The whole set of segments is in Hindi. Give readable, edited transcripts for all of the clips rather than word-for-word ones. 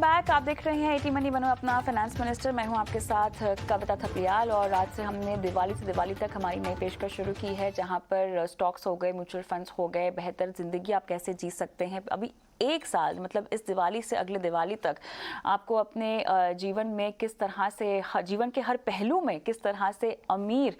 Welcome back. आप देख रहे हैं एटी मनी बनो अपना फाइनेंस मिनिस्टर। मैं हूं आपके साथ कविता थपलियाल और आज से हमने दिवाली से दिवाली तक हमारी नई पेशकश शुरू की है, जहां पर स्टॉक्स हो गए, म्यूचुअल फंड्स हो गए, बेहतर जिंदगी आप कैसे जी सकते हैं। अभी एक साल मतलब इस दिवाली से अगले दिवाली तक आपको अपने जीवन में किस तरह से, जीवन के हर पहलू में किस तरह से अमीर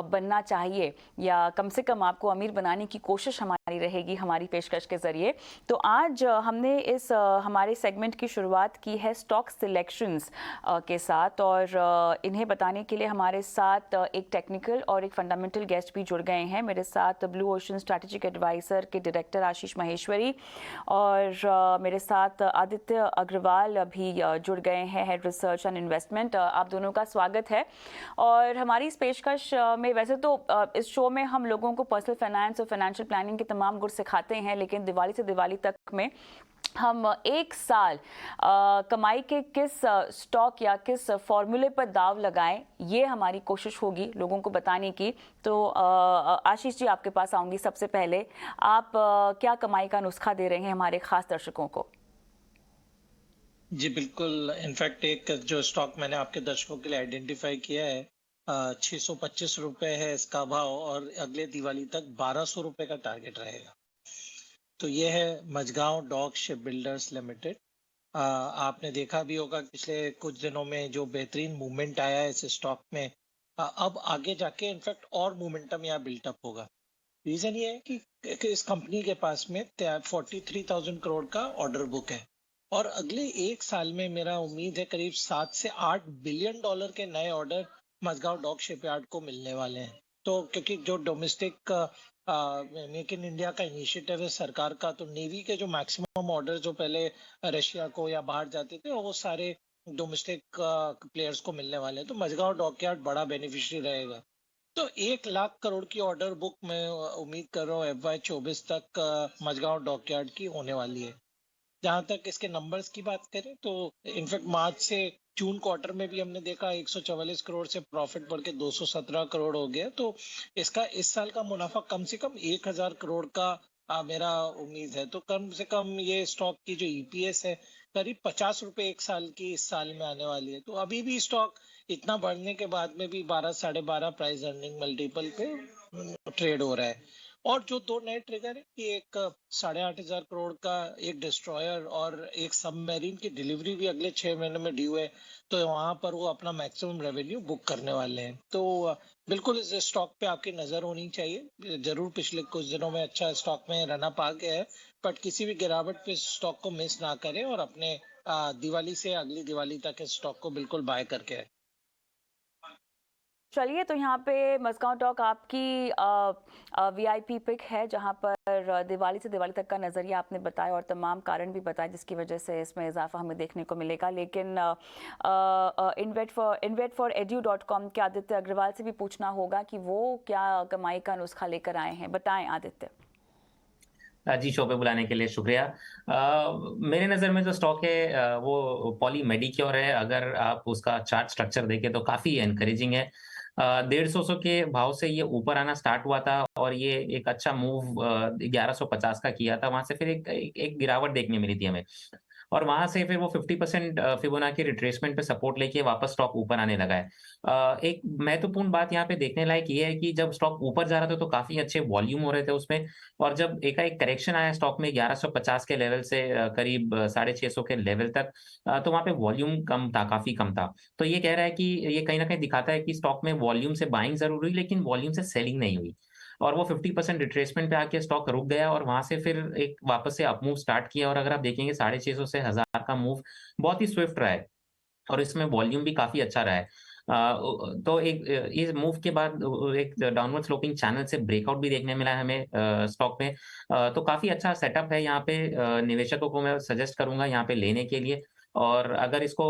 बनना चाहिए या कम से कम आपको अमीर बनाने की कोशिश हमारी रहेगी हमारी पेशकश के जरिए। तो आज हमने इस हमारे सेगमेंट की शुरुआत की है स्टॉक सिलेक्शंस के साथ, और इन्हें बताने के लिए हमारे साथ एक टेक्निकल और एक फंडामेंटल गेस्ट भी जुड़ गए हैं। मेरे साथ ब्लू ओशन स्ट्रैटेजिक एडवाइजर के डायरेक्टर आशीष महेश्वरी और मेरे साथ आदित्य अग्रवाल भी जुड़ गए हैं, हेड रिसर्च एंड इन्वेस्टमेंट। आप दोनों का स्वागत है। और हमारी इस पेशकश में वैसे तो इस शो में हम लोगों को पर्सनल फाइनेंस और फाइनेंशियल प्लानिंग के तमाम गुर सिखाते हैं, लेकिन दिवाली से दिवाली तक में हम एक साल कमाई के किस स्टॉक या किस फॉर्मूले पर दाव लगाएं, ये हमारी कोशिश होगी लोगों को बताने की। तो आशीष जी, आपके पास आऊंगी सबसे पहले। आप क्या कमाई का नुस्खा दे रहे हैं हमारे खास दर्शकों को? जी बिल्कुल। इनफैक्ट एक जो स्टॉक मैंने आपके दर्शकों के लिए आइडेंटिफाई किया है, 625 रुपए है इसका भाव और अगले दिवाली तक 1200 रुपए का टारगेट रहेगा। तो ये है Mazagon dock ship builders limited. आपने देखा भी होगा पिछले कुछ दिनों में जो बेहतरीन मूवमेंट आया है इस स्टॉक में। अब आगे जाके इनफैक्ट और मोमेंटम यहाँ बिल्टअप होगा। रीजन ये है कि इस कंपनी के पास में 43,000 करोड़ का ऑर्डर बुक है और अगले एक साल में मेरा उम्मीद है करीब 7 से 8 बिलियन डॉलर के नए ऑर्डर मझगांव डॉक शिपयार्ड को मिलने वाले हैं। तो क्योंकि जो डोमेस्टिक मेक इन इंडिया का इनिशिएटिव है सरकार का, तो नेवी के जो मैक्सिमम ऑर्डर जो पहले रशिया को या बाहर जाते थे वो सारे डोमेस्टिक प्लेयर्स को मिलने वाले हैं। तो मझगांव डॉकयार्ड बड़ा बेनिफिशियरी रहेगा। तो 1 लाख करोड़ की ऑर्डर बुक मैं उम्मीद कर रहा हूँ FY24 तक मझगांव डॉकयार्ड की होने वाली है। जहां तक इसके नंबर्स की बात करें तो इनफैक्ट मार्च से जून क्वार्टर में भी हमने देखा 144 करोड़ से प्रॉफिट बढ़ के 217 करोड़ हो गया। तो इसका इस साल का मुनाफा कम से कम 1000 करोड़ का मेरा उम्मीद है। तो कम से कम ये स्टॉक की जो EPS है करीब 50 रुपए एक साल की इस साल में आने वाली है। तो अभी भी स्टॉक इतना बढ़ने के बाद में भी 12 साढ़े 12 प्राइस अर्निंग मल्टीपल पे ट्रेड हो रहा है। और जो दो नए ट्रिगर है कि एक 8,500 करोड़ का एक डिस्ट्रॉयर और एक सबमरीन की डिलीवरी भी अगले 6 महीने में ड्यू है। तो वहां पर वो अपना मैक्सिमम रेवेन्यू बुक करने वाले हैं। तो बिल्कुल इस स्टॉक पे आपकी नजर होनी चाहिए। जरूर पिछले कुछ दिनों में अच्छा स्टॉक में रनअप आ गया है, बट किसी भी गिरावट पे स्टॉक को मिस ना करें और अपने दिवाली से अगली दिवाली तक इस स्टॉक को बिल्कुल बाय करके आए। चलिए, तो यहाँ पे मस्काउ टॉक आपकी VIP पिक है, जहाँ पर दिवाली से दिवाली तक का नज़रिया आपने बताया और तमाम कारण भी बताए जिसकी वजह से इसमें इजाफा हमें देखने को मिलेगा। लेकिन invest4edu.com के आदित्य अग्रवाल से भी पूछना होगा कि वो क्या कमाई का नुस्खा लेकर आए हैं। बताएं आदित्य। जी, शो पे बुलाने के लिए शुक्रिया। मेरे नज़र में जो स्टॉक है वो पॉली मेडिक्योर है। अगर आप उसका चार्ट स्ट्रक्चर देखें तो काफ़ी एनकरेजिंग है। 150 के भाव से ये ऊपर आना स्टार्ट हुआ था और ये एक अच्छा मूव 1150 का किया था। वहां से फिर एक गिरावट देखने मिली थी हमें और वहां से फिर वो 50% फिबोनाची रिट्रेसमेंट पे सपोर्ट लेके वापस स्टॉक ऊपर आने लगा है। एक महत्वपूर्ण बात यहाँ पे देखने लायक ये है कि जब स्टॉक ऊपर जा रहा था तो काफी अच्छे वॉल्यूम हो रहे थे उसमें, और जब एकाएक करेक्शन आया स्टॉक में 1150 के लेवल से करीब 650 के लेवल तक, तो वहां पे वॉल्यूम कम था, काफी कम था। तो ये कह रहा है कि ये कहीं ना कहीं दिखाता है कि स्टॉक में वॉल्यूम से बाइंग जरूर हुई लेकिन वॉल्यूम से सेलिंग नहीं हुई, और वो 50% रिट्रेसमेंट पे आके स्टॉक रुक गया और वहां से फिर एक वापस से अप मूव स्टार्ट किया। और अगर आप देखेंगे 650 से 1000 का मूव बहुत ही स्विफ्ट रहा है और इसमें वॉल्यूम भी काफी अच्छा रहा है। तो एक इस मूव के बाद एक डाउनवर्ड स्लोपिंग चैनल से ब्रेकआउट भी देखने मिला है हमें स्टॉक में। तो काफी अच्छा सेटअप है यहाँ पे। निवेशकों को मैं सजेस्ट करूंगा यहाँ पे लेने के लिए, और अगर इसको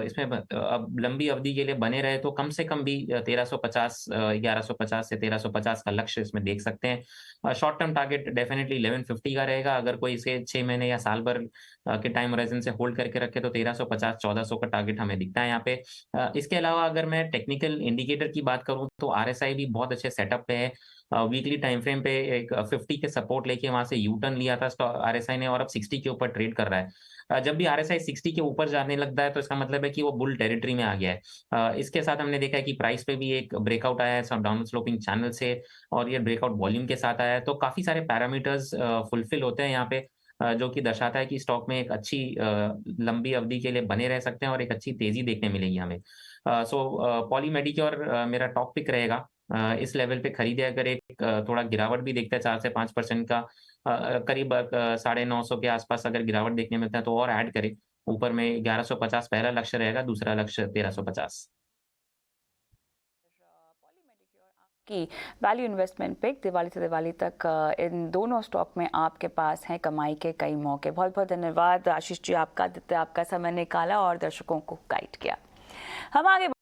इसमें अब लंबी अवधि के लिए बने रहे तो कम से कम भी 1350 1150 से 1350 का लक्ष्य इसमें देख सकते हैं। शॉर्ट टर्म टारगेट डेफिनेटली 1150 का रहेगा। अगर कोई इसे 6 महीने या साल भर के टाइम होराइजन से होल्ड करके रखे तो 1350 1400 का टारगेट हमें दिखता है यहाँ पे। इसके अलावा अगर मैं टेक्निकल इंडिकेटर की बात करूं तो RSI भी बहुत अच्छे सेटअप पे है। वीकली टाइम फ्रेम पे एक 50 के सपोर्ट लेके वहां से यू टर्न लिया था RSI ने और अब 60 के ऊपर ट्रेड कर रहा है। जब भी RSI 60 के ऊपर जाने लगता है तो इसका मतलब है कि वो बुल टेरिटरी में आ गया है। इसके साथ हमने देखा है कि प्राइस पे भी एक ब्रेकआउट आया है सब डाउन स्लोपिंग चैनल से और ये ब्रेकआउट वॉल्यूम के साथ आया है। तो काफ़ी सारे पैरामीटर्स फुलफिल होते हैं यहाँ पे जो कि दर्शाता है कि स्टॉक में एक अच्छी लंबी अवधि के लिए बने रह सकते हैं और एक अच्छी तेज़ी देखने मिलेगी हमें। पॉली मेडिक्योर मेरा टॉप पिक रहेगा। इस लेवल पे खरीदे अगर एक थोड़ा गिरावट भी देखते हैं 4 से 5% का करीब 950 के आसपास अगर गिरावट देखने मिलता है तो और ऐड करें। ऊपर में 1150 पहला लक्ष्य रहेगा, दूसरा लक्ष्य 1350। की वैल्यू इन्वेस्टमेंट पिक दिवाली से दिवाली तक इन दोनों स्टॉक में आपके पास हैं कमाई के कई मौके। बहुत बहुत धन्यवाद आशीष जी आपका, आदित्य आपका समय निकाला और दर्शकों को गाइड किया। हम आगे